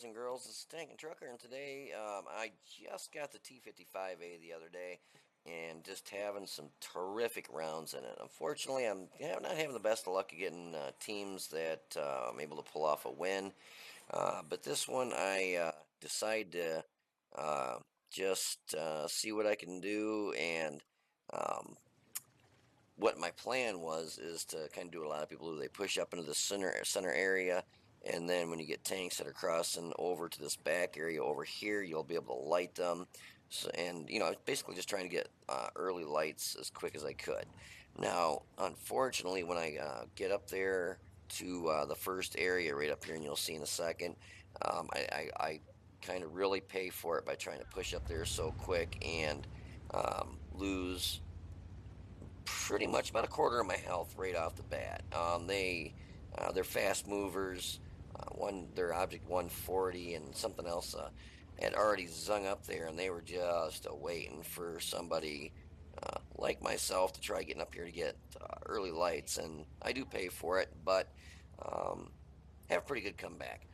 boys and girls. This is Tank and Trucker, and today I just got the T-55A the other day, and just having some terrific rounds in it. Unfortunately, I'm not having the best of luck of getting teams that I'm able to pull off a win. But this one, I decide to just see what I can do, and um, what my plan was is to kind of do what a lot of people do. They push up into the center area, and then when you get tanks that are crossing over to this back area over here, you'll be able to light them. So, and I was basically just trying to get early lights as quick as I could. Now, unfortunately, when I get up there to the first area right up here, and you'll see in a second, I kind of really pay for it by trying to push up there so quick and lose pretty much about a quarter of my health right off the bat. They're fast movers. Their object 140 and something else had already zung up there, and they were just waiting for somebody like myself to try getting up here to get early lights. And I do pay for it, but have a pretty good comeback.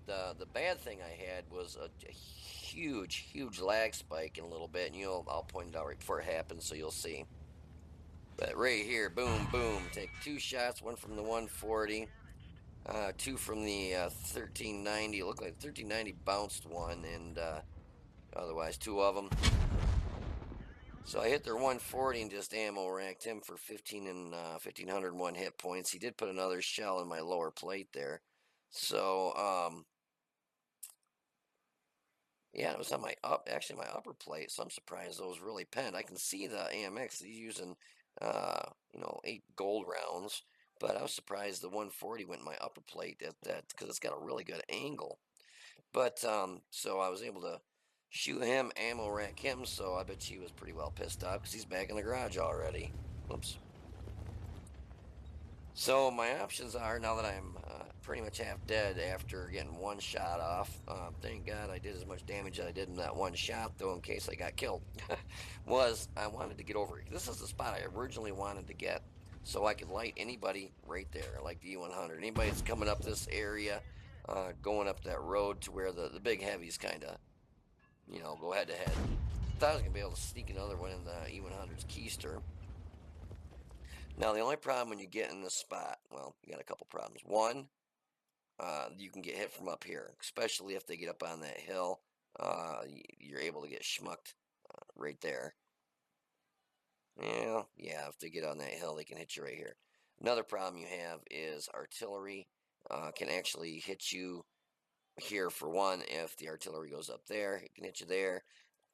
The bad thing I had was a huge lag spike in a little bit, and I'll point it out right before it happens, so you'll see. But right here, boom, boom. Take two shots, one from the 140, two from the 1390. It looked like the 1390 bounced one, and otherwise two of them. So I hit their 140 and just ammo racked him for 1501 hit points. He did put another shell in my lower plate there. So, yeah, it was on my my upper plate, so I'm surprised those really penned. I can see the AMX. He's using, 8 gold rounds, but I was surprised the 140 went in my upper plate at that because it's got a really good angle. But so I was able to shoot him, ammo rack him. So I bet he was pretty well pissed off because he's back in the garage already. Whoops. So my options are, now that I'm pretty much half dead after getting one shot off, thank God I did as much damage as I did in that one shot, though, in case I got killed, was I wanted to get over it. This is the spot I originally wanted to get, so I could light anybody right there, like the E100. Anybody that's coming up this area, going up that road to where the big heavies kind of, go head to head. Thought I was going to be able to sneak another one in the E100's keister. Now, the only problem when you get in this spot, well, you got a couple problems. One, you can get hit from up here, especially if they get up on that hill. You're able to get schmucked right there. Yeah, if they get on that hill, they can hit you right here. Another problem you have is artillery can actually hit you here for one. If the artillery goes up there, it can hit you there.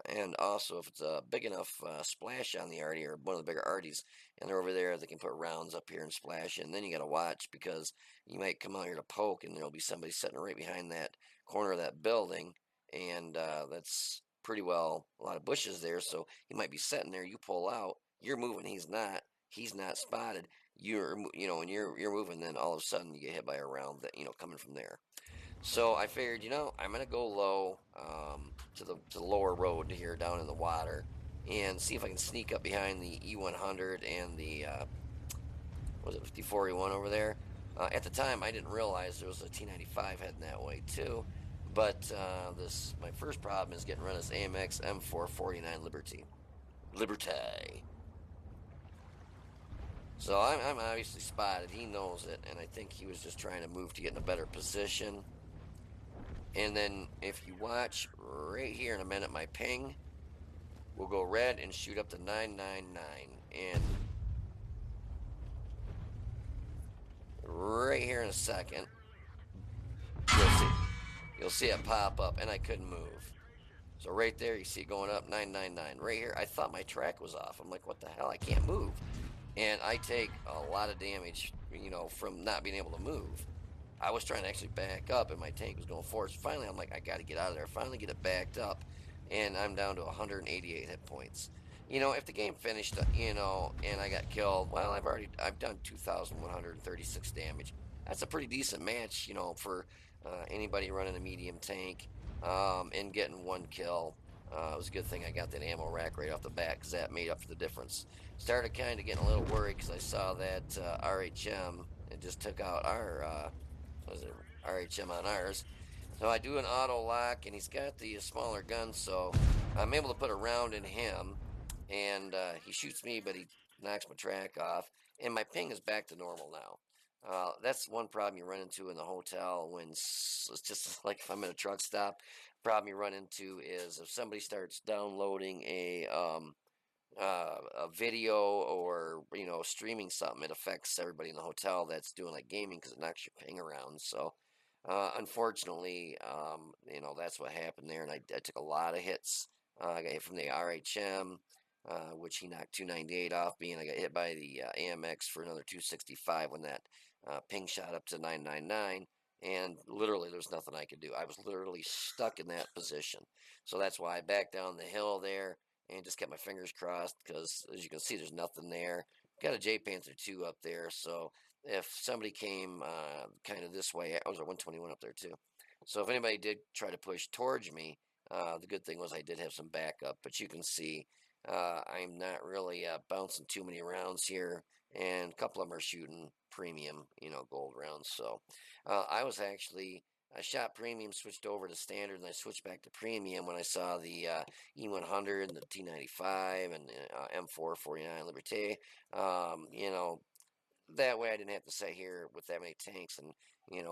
And also, if it's a big enough splash on the arty, or one of the bigger arties, and they're over there, they can put rounds up here and splash. And then you got to watch, because you might come out here to poke, and there'll be somebody sitting right behind that corner of that building, and that's pretty well a lot of bushes there. So he might be sitting there. You pull out, you're moving, he's not. He's not spotted. When you're moving, then all of a sudden you get hit by a round that coming from there. So I figured, I'm gonna go low to the lower road here down in the water, and see if I can sneak up behind the E100 and the was it 54E1 over there. At the time, I didn't realize there was a T95 heading that way too. But this my first problem is getting run as AMX M449 Liberty. So I'm obviously spotted. He knows it, and I think he was just trying to move to get in a better position. And then if you watch right here in a minute, my ping will go red and shoot up to 999. And right here in a second, you'll see it pop up, and I couldn't move. So right there, you see it going up 999. Right here, I thought my track was off. I'm like, what the hell? I can't move. And I take a lot of damage, from not being able to move. I was trying to actually back up, and my tank was going forward. So finally, I'm like, I got to get out of there. Finally, get it backed up, and I'm down to 188 hit points. If the game finished, and I got killed, well, I've done 2,136 damage. That's a pretty decent match, for anybody running a medium tank, and getting one kill. It was a good thing I got that ammo rack right off the bat, because that made up for the difference. Started kind of getting a little worried because I saw that RHM. It just took out our was it RHM on ours, So I do an auto lock, and he's got the smaller gun, so I'm able to put a round in him, and he shoots me, but he knocks my track off, and my ping is back to normal now. That's one problem you run into in the hotel when it's just like if I'm in a truck stop. Problem you run into is if somebody starts downloading a video or streaming something, it affects everybody in the hotel that's doing like gaming because it knocks your ping around. So unfortunately, that's what happened there, and I took a lot of hits. I got hit from the RHM, which he knocked 298 off me, and I got hit by the AMX for another 265 when that ping shot up to 999. And literally, there's nothing I could do. I was literally stuck in that position. So that's why I backed down the hill there and just kept my fingers crossed because, as you can see, there's nothing there. Got a J Panther 2 up there, so if somebody came kind of this way, I was at 121 up there too. So if anybody did try to push towards me, the good thing was I did have some backup. But you can see I'm not really bouncing too many rounds here, and a couple of them are shooting premium, gold rounds. So I was actually I shot premium, switched over to standard, and I switched back to premium when I saw the E100 and the T-95 and M449 Liberté. That way I didn't have to sit here with that many tanks and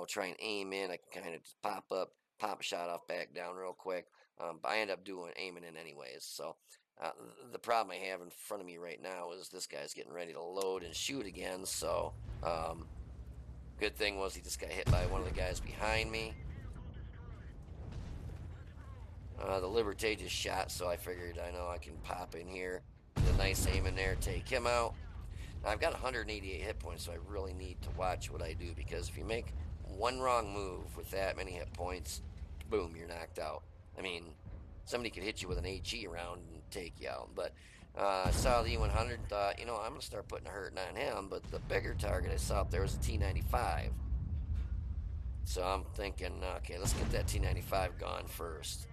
try and aim in. I can kind of just pop up, pop a shot off, back down real quick. But I end up aiming in anyways. So the problem I have in front of me right now is this guy's getting ready to load and shoot again. So good thing was he just got hit by one of the guys behind me. The Liberté just shot, so I figured I know I can pop in here, get a nice aim in there, take him out. Now, I've got 188 hit points, so I really need to watch what I do, because if you make one wrong move with that many hit points, boom, you're knocked out. I mean, somebody could hit you with an HE round and take you out. But I saw the E100, thought, I'm going to start putting a hurting on him. But the bigger target I saw up there was a T95. So I'm thinking, okay, let's get that T95 gone first.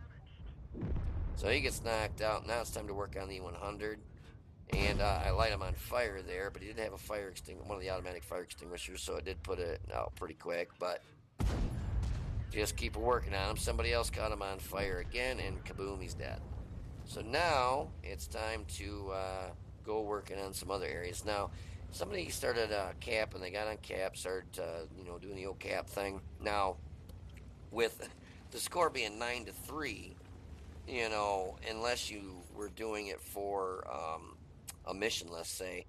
So he gets knocked out. Now it's time to work on the E100. And I light him on fire there, but he did have a fire extinguisher, one of the automatic fire extinguishers, so it did put it out pretty quick. But just keep working on him. Somebody else caught him on fire again, and kaboom, he's dead. So now it's time to go working on some other areas. Now, somebody started cap, and they got on cap, started doing the old cap thing. Now, with the score being 9-3, unless you were doing it for a mission, let's say,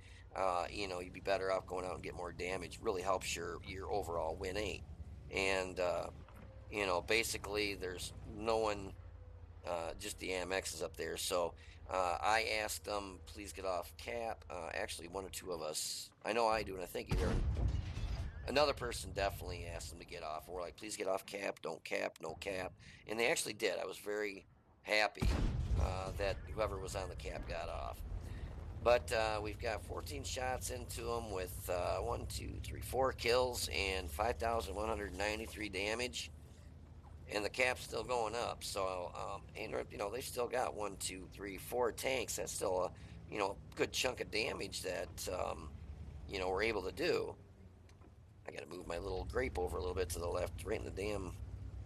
you'd be better off going out and get more damage. Really helps your overall win rate. And basically, there's no one, just the AMX is up there. So I asked them, please get off cap. Actually, one or two of us, I know I do, and I think either another person definitely asked them to get off. We're like, please get off cap, don't cap, no cap. And they actually did. I was very happy that whoever was on the cap got off. But we've got 14 shots into them with 4 kills and 5,193 damage. And the cap's still going up. So, they still got 4 tanks. That's still a good chunk of damage that, we're able to do. I got to move my little grape over a little bit to the left, right in the damn,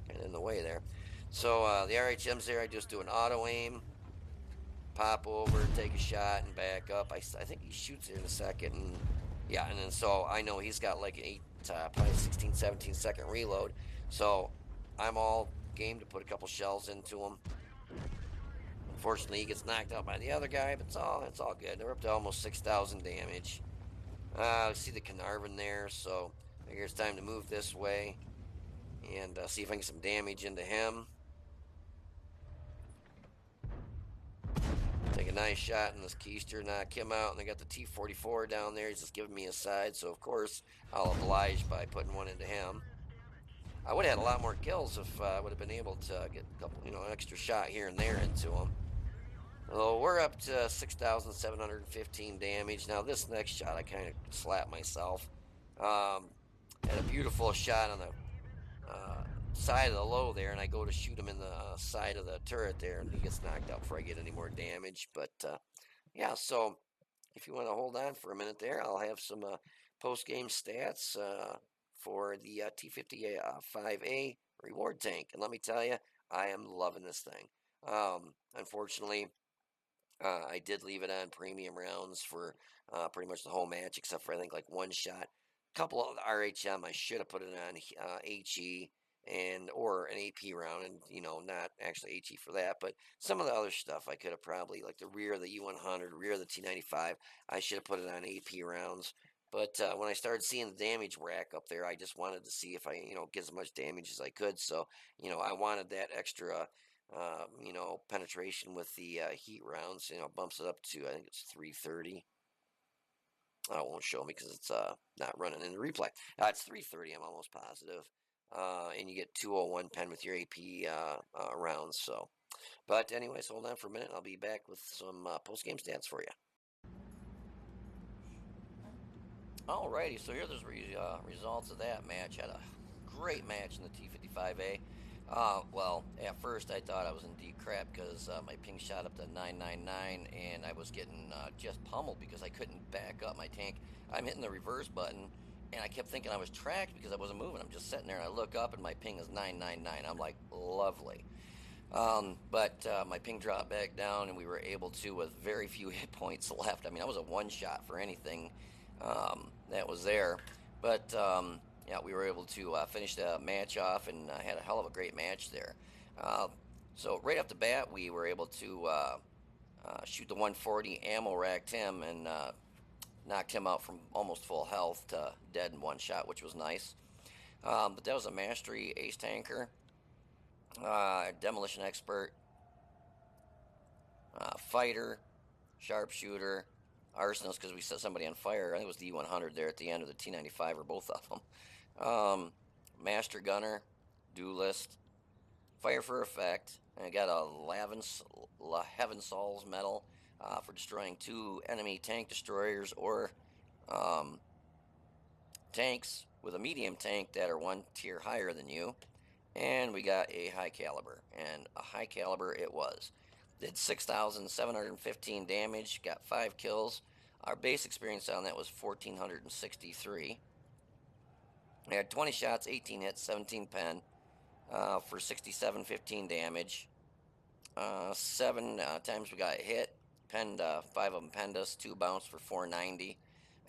kind of in the way there. So the RHM's there. I just do an auto aim, pop over, take a shot, and back up. I think he shoots here in a second, and yeah, and then so I know he's got like an probably 16, 17-second reload. So I'm all game to put a couple shells into him. Unfortunately, he gets knocked out by the other guy, but it's all good. They're up to almost 6,000 damage. I see the Carnarvon there, so I figure it's time to move this way and see if I can get some damage into him. Take a nice shot in this keister, knock him out, and I got the T-44 down there. He's just giving me a side, so of course I'll oblige by putting one into him. I would have had a lot more kills if I would have been able to get a couple, an extra shot here and there into him. Well, we're up to 6,715 damage. Now this next shot, I kind of slapped myself. Had a beautiful shot on the side of the low there, and I go to shoot him in the side of the turret there, and he gets knocked out before I get any more damage. But yeah, so if you want to hold on for a minute there, I'll have some post-game stats for the T-55A reward tank. And let me tell you, I am loving this thing. Unfortunately, I did leave it on premium rounds for pretty much the whole match, except for I think like one shot. A couple of the RHM, I should have put it on HE and or an AP round, and not actually HE for that, but some of the other stuff I could have probably like the rear of the E100, rear of the T95. I should have put it on AP rounds. But when I started seeing the damage rack up there, I just wanted to see if I, get as much damage as I could. So, I wanted that extra penetration with the heat rounds, bumps it up to, I think it's 330. I won't show me because it's not running in the replay. It's 330, I'm almost positive. And you get 201 pen with your AP rounds. So, but anyways, hold on for a minute. I'll be back with some post-game stats for you. Alrighty, so here are the results of that match. Had a great match in the T-55A. Well, at first I thought I was in deep crap because my ping shot up to 999 and I was getting just pummeled because I couldn't back up my tank. I'm hitting the reverse button and I kept thinking I was tracked because I wasn't moving. I'm just sitting there and I look up and my ping is 999. I'm like, lovely. But my ping dropped back down, and we were able to, with very few hit points left. I mean, I was a one shot for anything that was there. But yeah, we were able to finish the match off and had a hell of a great match there. Uh, so right off the bat, we were able to shoot the 140, ammo racked him, and knocked him out from almost full health to dead in one shot, which was nice. But that was a mastery ace tanker, demolition expert, fighter, sharpshooter, arsonist because we set somebody on fire. I think it was the E100 there at the end of the T95 or both of them. Master gunner, duelist, fire for effect. And I got a Heaven Souls medal for destroying 2 enemy tank destroyers or tanks with a medium tank that are 1 tier higher than you. And we got a high caliber, and a high caliber it was. Did 6,715 damage, got 5 kills. Our base experience on that was 1,463. I had 20 shots, 18 hits, 17 pen for 6,715 damage. 7 times we got hit, penned 5 of them penned us, 2 bounced for 490.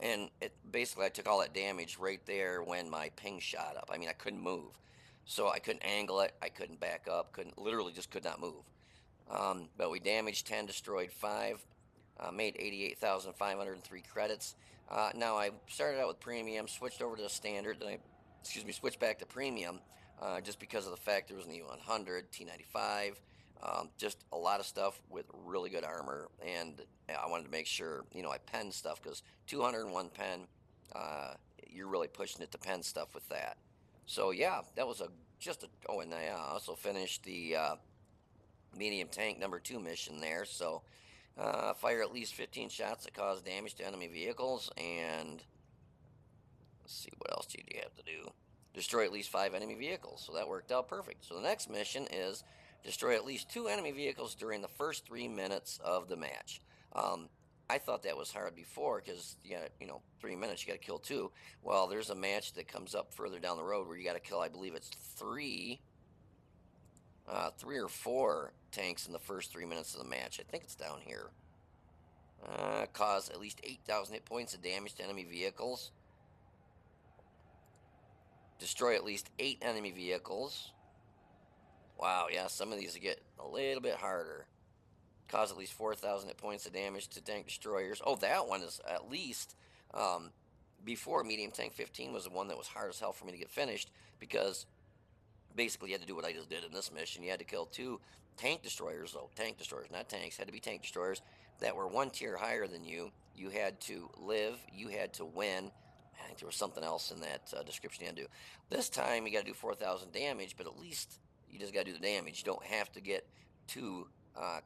And it basically I took all that damage right there when my ping shot up. I mean, I couldn't move. So I couldn't angle it, I couldn't back up, literally just could not move. But we damaged 10, destroyed 5, made 88,503 credits. Now I started out with premium, switched over to the standard, then switched back to premium just because of the fact there was an E100, T95, just a lot of stuff with really good armor, and I wanted to make sure I penned stuff because 201 pen, you're really pushing it to pen stuff with that. So yeah, that was oh, and I also finished the medium tank number 2 mission there. So fire at least 15 shots that cause damage to enemy vehicles, and let's see, what else did you have to do? Destroy at least 5 enemy vehicles. So that worked out perfect. So the next mission is destroy at least 2 enemy vehicles during the first 3 minutes of the match. I thought that was hard before because 3 minutes you got to kill 2. Well, there's a match that comes up further down the road where you got to kill, I believe it's 3 or 4 tanks in the first 3 minutes of the match. I think it's down here. Cause at least 8,000 hit points of damage to enemy vehicles. Destroy at least 8 enemy vehicles. Wow, yeah, some of these get a little bit harder. Cause at least 4,000 hit points of damage to tank destroyers. Oh, that one is at least, before medium tank 15 was the one that was hard as hell for me to get finished because basically you had to do what I just did in this mission. You had to kill 2 tank destroyers, though. Tank destroyers, not tanks. Had to be tank destroyers that were 1 tier higher than you. You had to live. You had to win. I think there was something else in that description you had to do. This time you got to do 4,000 damage, but at least you just got to do the damage. You don't have to get 2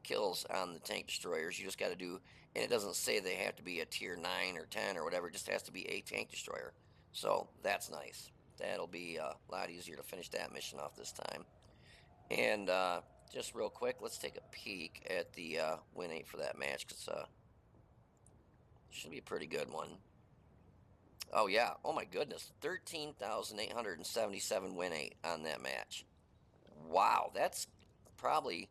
kills on the tank destroyers. You just got to do, and it doesn't say they have to be a tier 9 or 10 or whatever. It just has to be a tank destroyer. So that's nice. That'll be a lot easier to finish that mission off this time. And just real quick, let's take a peek at the win rate for that match because should be a pretty good one. Oh yeah, oh my goodness, 13,877 win rate on that match. Wow, that's probably.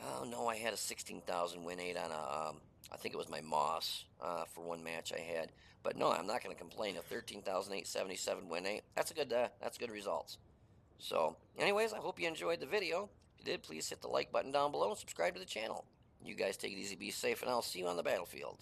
Oh no, I had a 16,000 win rate on a. I think it was my Moss for one match I had. But no, I'm not going to complain. A 13,877 win rate. That's good results. So, anyways, I hope you enjoyed the video. If you did, please hit the like button down below and subscribe to the channel. You guys take it easy, be safe, and I'll see you on the battlefield.